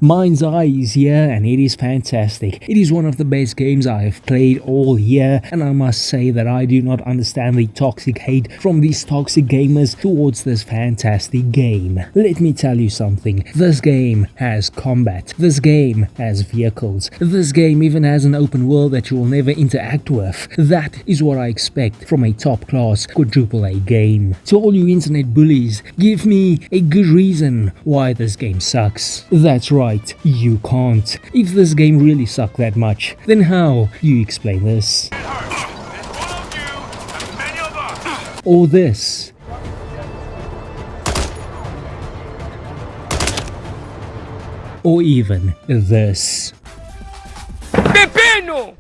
MindsEye is here and it is fantastic. It is one of the best games I have played all year, and I must say that I do not understand the toxic hate from these toxic gamers towards this fantastic game. Let me tell you something, this game has combat, this game has vehicles, this game even has an open world that you will never interact with. That is what I expect from a top class quadruple A game. To all you internet bullies, give me a good reason why this game sucks. That's right. You can't. If this game really sucked that much, then how do you explain this? Or this? Or even this? Pepino!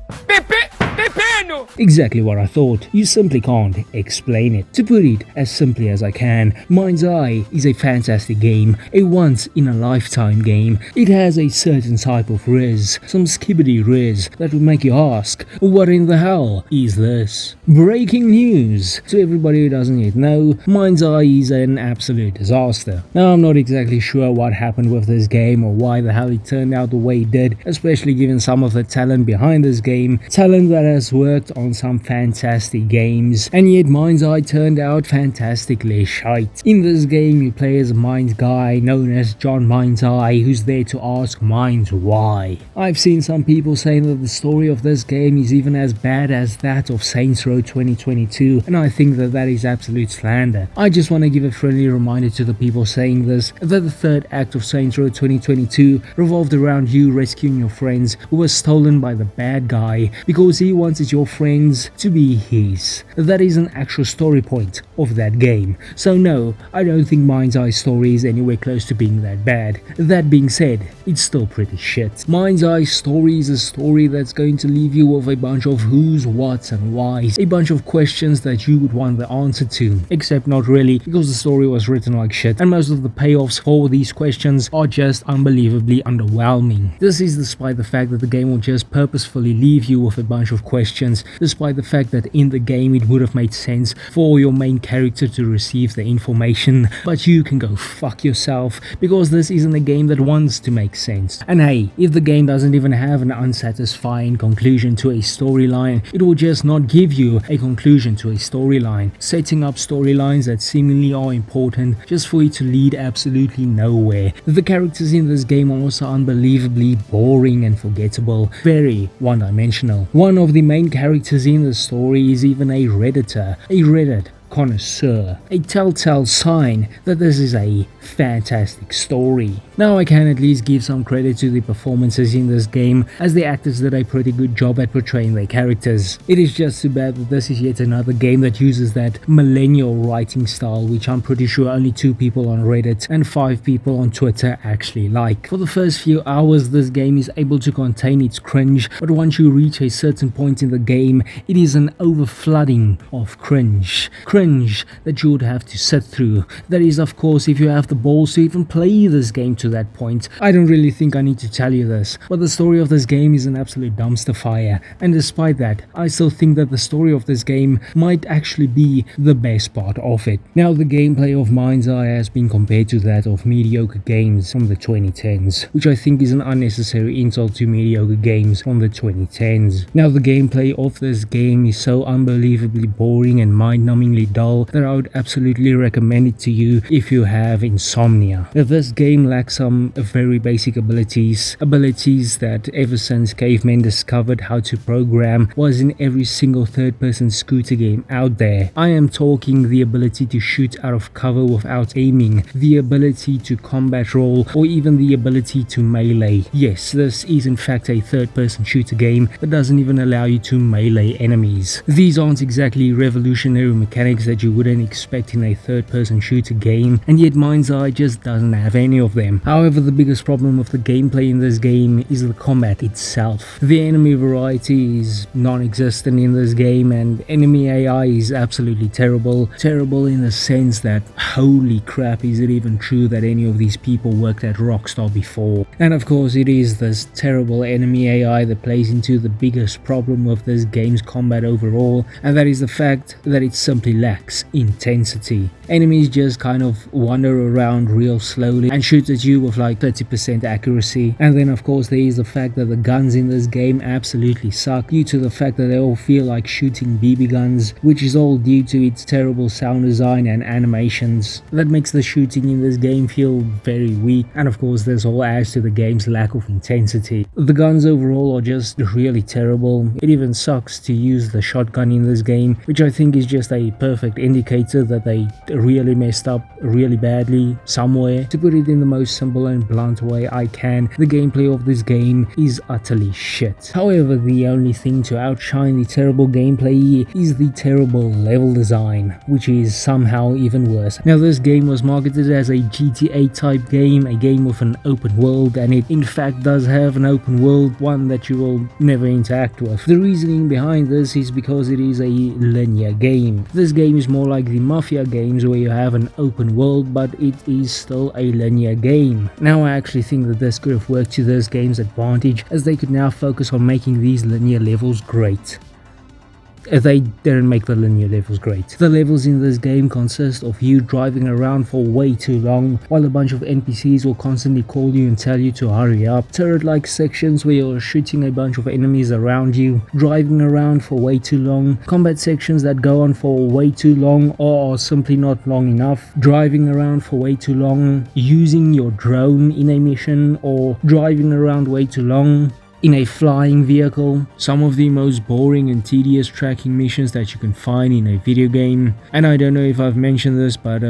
Pepino! Exactly what I thought. You simply can't explain it. To put it as simply as I can, MindsEye is a fantastic game, a once-in-a-lifetime game. It has a certain type of riz, some skibbity riz that would make you ask, what in the hell is this? Breaking news! To everybody who doesn't yet know, MindsEye is an absolute disaster. Now, I'm not exactly sure what happened with this game or why the hell it turned out the way it did, especially given some of the talent behind this game, talent that has worked on some fantastic games, and yet MindsEye turned out fantastically shite. In this game, you play as a Minds guy known as John MindsEye, who's there to ask Minds why. I've seen some people saying that the story of this game is even as bad as that of Saints Row 2022, and I think that that is absolute slander. I just want to give a friendly reminder to the people saying this, that the third act of Saints Row 2022 revolved around you rescuing your friends who were stolen by the bad guy because he wanted your friends to be his. That is an actual story point of that game. So no, I don't think MindsEye's story is anywhere close to being that bad. That being said, it's still pretty shit. MindsEye's story is a story that's going to leave you with a bunch of who's, what's and why's, a bunch of questions that you would want the answer to, except not really, because the story was written like shit and most of the payoffs for these questions are just unbelievably underwhelming. This is despite the fact that the game will just purposefully leave you with a bunch of questions, despite the fact that in the game it would have made sense for your main character to receive the information, but you can go fuck yourself because this isn't a game that wants to make sense. And hey, if the game doesn't even have an unsatisfying conclusion to a storyline, it will just not give you a conclusion to a storyline, setting up storylines that seemingly are important just for it to lead absolutely nowhere. The characters in this game are also unbelievably boring and forgettable, very one-dimensional. One of the main characters in the story is even a Redditor, a Reddit connoisseur, a telltale sign that this is a fantastic story. Now I can at least give some credit to the performances in this game, as the actors did a pretty good job at portraying their characters. It is just too bad that this is yet another game that uses that millennial writing style, which I'm pretty sure only 2 people on Reddit and 5 people on Twitter actually like. For the first few hours this game is able to contain its cringe, but once you reach a certain point in the game, it is an overflooding of cringe that you would have to sit through. That is, of course, if you have the balls to even play this game to that point. I don't really think I need to tell you this, but the story of this game is an absolute dumpster fire, and despite that, I still think that the story of this game might actually be the best part of it. Now, the gameplay of MindsEye has been compared to that of mediocre games from the 2010s, which I think is an unnecessary insult to mediocre games from the 2010s. Now, the gameplay of this game is so unbelievably boring and mind-numbingly dull that I would absolutely recommend it to you if you have insomnia. This game lacks some very basic abilities that ever since cavemen discovered how to program was in every single third-person scooter game out there. I am talking the ability to shoot out of cover without aiming, the ability to combat roll, or even the ability to melee. Yes, this is in fact a third-person shooter game that doesn't even allow you to melee enemies. These aren't exactly revolutionary mechanics that you wouldn't expect in a third-person shooter game, and yet MindsEye just doesn't have any of them. However, the biggest problem with the gameplay in this game is the combat itself. The enemy variety is non-existent in this game, and enemy AI is absolutely terrible. Terrible in the sense that, holy crap, is it even true that any of these people worked at Rockstar before? And of course, it is this terrible enemy AI that plays into the biggest problem with this game's combat overall, and that is the fact that it simply lacks intensity. Enemies just kind of wander around real slowly and shoot at you do with like 30% accuracy. And then of course there is the fact that the guns in this game absolutely suck due to the fact that they all feel like shooting BB guns, which is all due to its terrible sound design and animations. That makes the shooting in this game feel very weak, and of course this all adds to the game's lack of intensity. The guns overall are just really terrible. It even sucks to use the shotgun in this game, which I think is just a perfect indicator that they really messed up really badly somewhere. To put it in the most simple and blunt way I can, the gameplay of this game is utterly shit. However, the only thing to outshine the terrible gameplay is the terrible level design, which is somehow even worse. Now, this game was marketed as a GTA type game, a game with an open world, and it in fact does have an open world, one that you will never interact with. The reasoning behind this is because it is a linear game. This game is more like the Mafia games where you have an open world, but it is still a linear game. Now, I actually think that this could have worked to this game's advantage, as they could now focus on making these linear levels great. They didn't make the linear levels great. The levels in this game consist of you driving around for way too long, while a bunch of NPCs will constantly call you and tell you to hurry up. Turret-like sections where you're shooting a bunch of enemies around you, driving around for way too long, combat sections that go on for way too long or are simply not long enough, driving around for way too long, using your drone in a mission, or driving around way too long in a flying vehicle. Some of the most boring and tedious tracking missions that you can find in a video game. And I don't know if I've mentioned this, but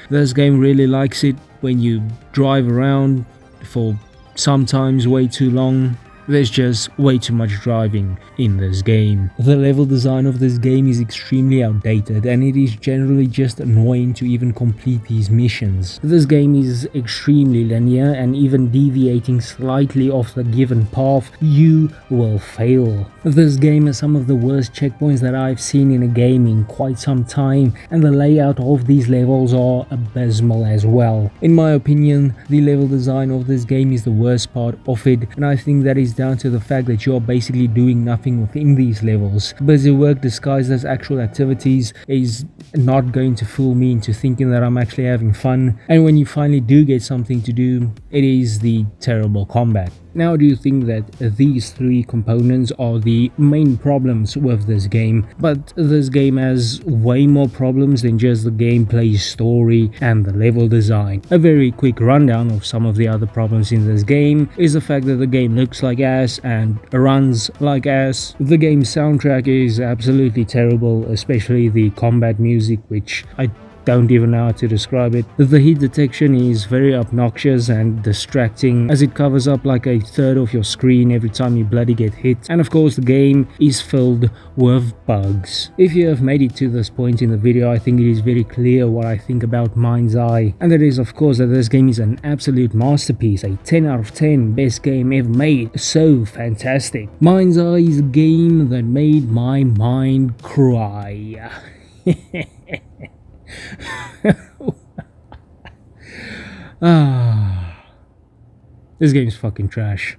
this game really likes it when you drive around for sometimes way too long. There's just way too much driving in this game. The level design of this game is extremely outdated, and it is generally just annoying to even complete these missions. This game is extremely linear, and even deviating slightly off the given path, you will fail. This game has some of the worst checkpoints that I've seen in a game in quite some time, and the layout of these levels are abysmal as well. In my opinion, the level design of this game is the worst part of it, and I think that is down to the fact that you're basically doing nothing within these levels. Busy work disguised as actual activities is not going to fool me into thinking that I'm actually having fun, and when you finally do get something to do, it is the terrible combat. Now, do you think that these three components are the main problems with this game? But this game has way more problems than just the gameplay, story, and the level design. A very quick rundown of some of the other problems in this game is the fact that the game looks like ass and runs like ass. The game's soundtrack is absolutely terrible, especially the combat music, which I don't even know how to describe it. The heat detection is very obnoxious and distracting, as it covers up like a third of your screen every time you bloody get hit. And of course, the game is filled with bugs. If you have made it to this point in the video, I think it is very clear what I think about MindsEye, and that is of course that this game is an absolute masterpiece, a 10 out of 10, best game ever made. So fantastic. MindsEye is a game that made my mind cry. This game's fucking trash.